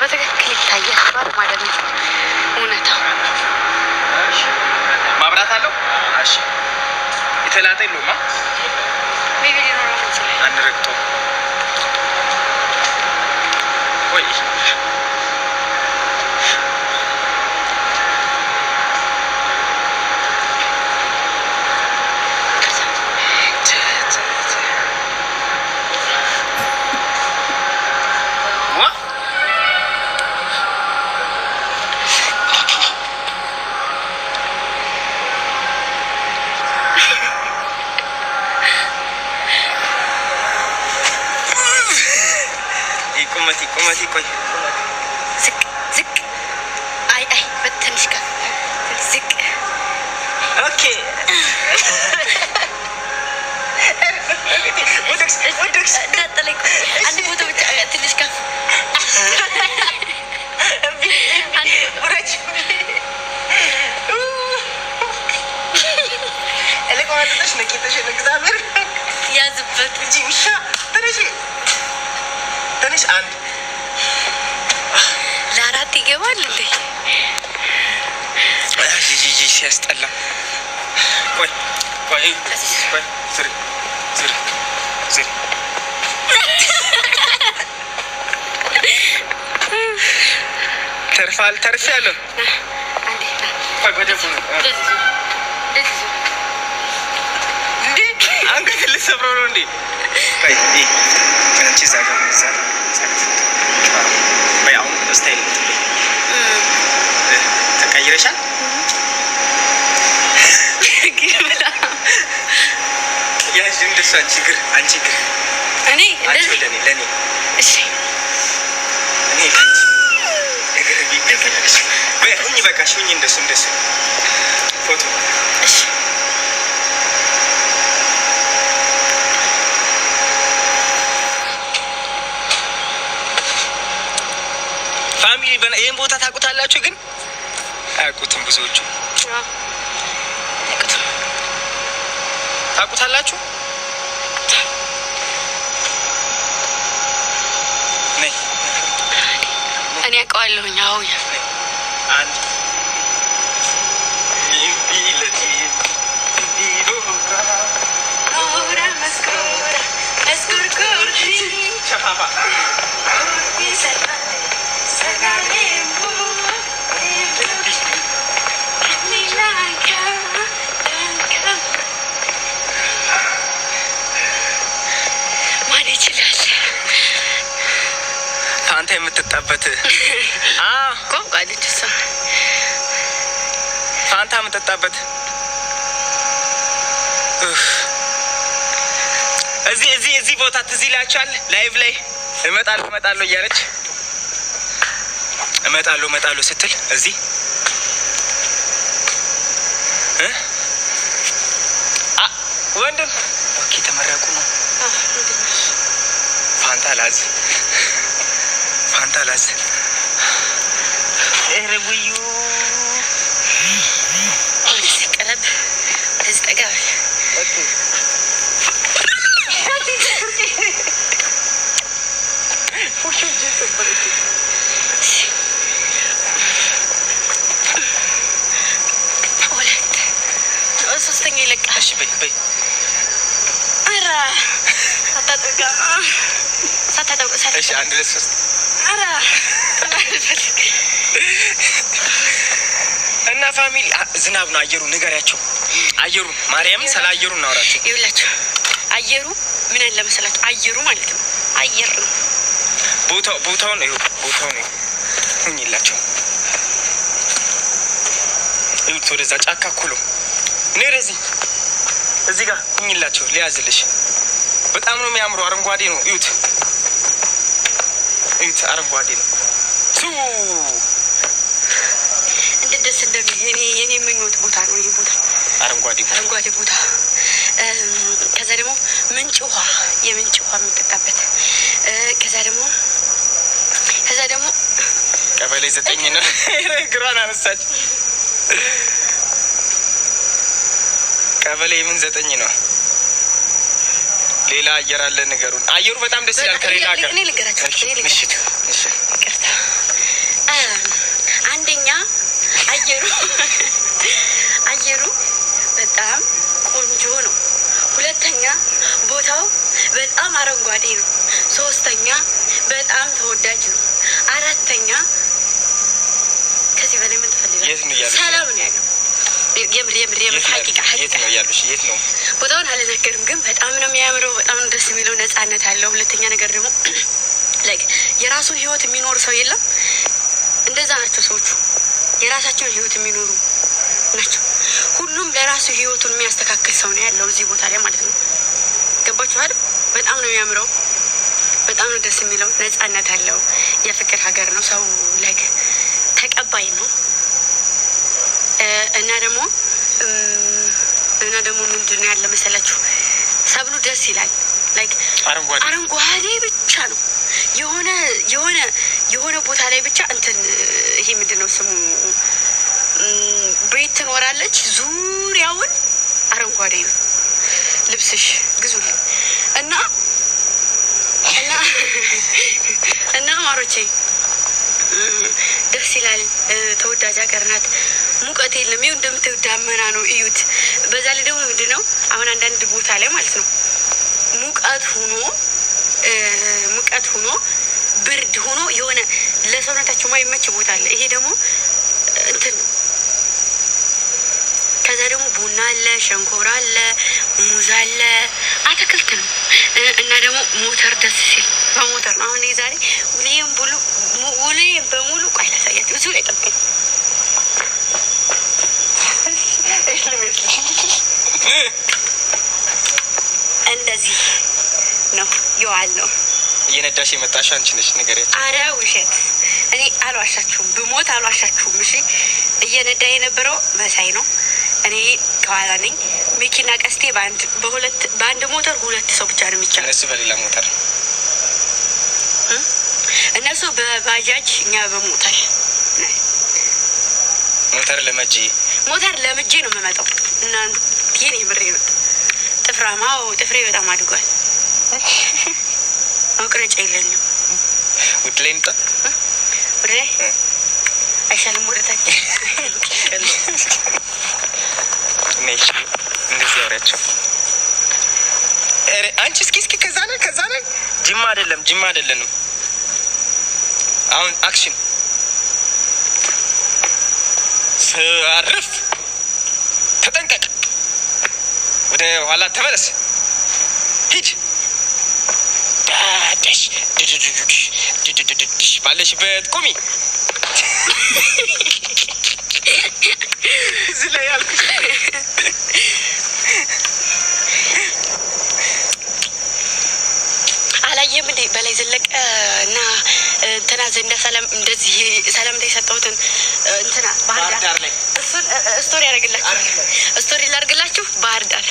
በትክክል ይታያል ማለት ነው። እውነታው ማብራት አለው። እሺ የተላጠ የለውማ ቤቢ ሊኖረው ይችላል። አንረግጦ ወይ ቁመቴ ቆይ ዝቅ ዝቅ አይ በትንሽ ከፍ ዝቅ ኦኬ ወደክስ እንዳጠለኝ አንድ ቦታ ብቻ ትንሽ ከፍ እለቀዋለሽ ነቄተሽ እግዚአብሔር ያዝበት እንጂ ውሻ ትንሽ አንድ ለአራት ይገባል እንዴ? ጂጂ ሲያስጠላ። ቆይ ቆይ ቆይ ዝር ዝር ዝር ተርፋል ተርፍ ያለው ቆይ በደቡ ነው እንዴ አንገት ልሰብረው ነው እንዴ? ቆይ አንቺ ዛጋ ዛጋ ቆይ አሁን ስታይል ተቀይረሻል። ያሽ እንደሱ አንቺ ግር እኔ ለኔ እሺ እኔ እግር ቢከፈለሽ ወይ ሁኚ በቃሽ ሁኚ እንደሱ ፎቶ እሺ ፋሚሊ ይሄን ቦታ ታውቁታላችሁ ግን አያውቁትም ብዙዎቹ። ታውቁታላችሁ? ነይ እኔ አውቀዋለሁኝ። አዎ አንድ ሸፋፋ ፋንታ የምትጠጣበት ቋንቋለች እሷ ፋንታ የምትጠጣበት እዚህ ቦታ ትዝ ይላችኋል። ላይቭ ላይ እመጣለሁ እያለች እመጣለሁ ስትል እዚህ ወንድም ኦኬ ተመረቁ ነው። ፋንታ ላዝ ኤረጉዩ ወደዚህ ቀረብ ወደዚህ ጠጋ ኦኬ ሶስተኛ ይለቃል። እሺ በይ ኧረ ሳታጠብቅ እሺ አንድ ሁለት ሶስት ኧረ እና ፋሚሊ ዝናብ ነው አየሩ ንገሪያቸው። አየሩን ማርያምን ስለ አየሩ እናወራቸው። ይኸውላችሁ አየሩ ምን አለ መሰላችሁ? አየሩ ማለት ነው አየር ነው። ቦታው ነው ሁኝላቸው። ይሁት ወደዛ ጫካ ኩሎ ነረዚ እዚህ ጋር ሁኝላቸው። ሊያዝልሽ በጣም ነው የሚያምሩ። አረንጓዴ ነው። ይሁት አረንጓዴ ነው። እንዴት ደስ እንደሚል የኔ ምኞት ቦታ ነው ይሄ ቦታ። አረንጓዴ ቦታ ከዛ ደግሞ የምንጭ ውሃ የሚጠጣበት ከዛ ደግሞ ቀበሌ 9 ነው። እግሯን አነሳች። ቀበሌ ምን 9 ነው? ሌላ አየር አለ ንገሩን። አየሩ በጣም ደስ ይላል። ከሌላ ጋር እኔ ልንገራችሁ። እሺ ይቅርታ አረንጓዴ ነው። ሶስተኛ በጣም ተወዳጅ ነው። አራተኛ ከዚህ በላይ ምን ትፈልጋለህ? ሰላም ነው ያለው። የምር ሀቂቃ የት ነው ያሉሽ? የት ነው ቦታውን አልነገርም፣ ግን በጣም ነው የሚያምረው። በጣም ነው ደስ የሚለው። ነፃነት አለው። ሁለተኛ ነገር ደግሞ ላይክ የራሱን ህይወት የሚኖር ሰው የለም። እንደዛ ናቸው ሰዎቹ። የራሳቸውን ህይወት የሚኖሩ ናቸው። ሁሉም ለራሱ ህይወቱን የሚያስተካክል ሰው ነው ያለው እዚህ ቦታ ላይ ማለት ነው። ገባችሁ አይደል? በጣም ነው የሚያምረው። በጣም ነው ደስ የሚለው። ነፃነት አለው። የፍቅር ሀገር ነው። ሰው ላይክ ተቀባይ ነው። እና ደግሞ ምንድን ነው ያለ መሰላችሁ? ሰብሉ ደስ ይላል። ላይክ አረንጓዴ ብቻ ነው። የሆነ ቦታ ላይ ብቻ እንትን ይሄ ምንድን ነው ስሙ ቤት ትኖራለች። ዙሪያውን አረንጓዴ ነው። ልብስሽ ግዙልኝ እና ማሮቼ ደስ ይላል። ተወዳጅ ሀገር ናት። ሙቀት የለም። ይኸው እንደምታዩ ዳመና ነው። እዩት። በዛ ላይ ደግሞ ምንድን ነው አሁን አንዳንድ ቦታ ላይ ማለት ነው ሙቀት ሆኖ ብርድ ሆኖ የሆነ ለሰውነታቸው ማይመች ቦታ አለ። ይሄ ደግሞ እንትን ነው። ከዛ ደግሞ ቡና አለ፣ ሸንኮራ አለ፣ ሙዝ አለ፣ አትክልት ነው። እና ደግሞ ሞተር ደስ ሲል በሞተር ነው። አሁን ዛሬ ውሌም በሙሉ ቆይ ላሳያችሁ። እዚሁ ላይ ጠብቀኝ። እንደዚህ ነው የዋል ነው። እየነዳሽ የመጣሽው አንቺ ነሽ። ንገሪያቸው። አረ ውሸት፣ እኔ አልዋሻችሁም፣ ብሞት አልዋሻችሁም። እሺ እየነዳ የነበረው መሳይ ነው። እኔ ከኋላ ነኝ። መኪና ቀስቴ በአንድ ሞተር 2 ሰው ብቻ ነው የሚቻለው። እነሱ በሌላ ሞተር እነሱ በባጃጅ እኛ በሞተር ሞተር ለምጄ ነው የምመጣው። እና ይሄን የምሬ ነው። ጥፍሬ በጣም አድጓል። መቁረጫ የለኝም። ውድ ላይ ምጣ ወደ ላይ አይሻልም? ወደታች ነሽ እንደዚህ ያወራቸው። አንቺ እስኪ ከዛ ነን ጅማ አይደለንም። አሁን አክሽን አረፍ፣ ተጠንቀቅ፣ ወደ ኋላ ተመለስ፣ ሂድ፣ ዳሽ ድድድድድሽ ባለሽበት ቁሚ። እዚህ ላይ ያልኩሽ አላየም እንዴ? በላይ ዘለቀ እና እንትና ዘንዳ ሰላም እንደዚህ ሰላምታ የሰጠሁትን እንትና ባህር ዳር ላይ እሱን ስቶሪ ያደርግላችሁ። ባህር ዳር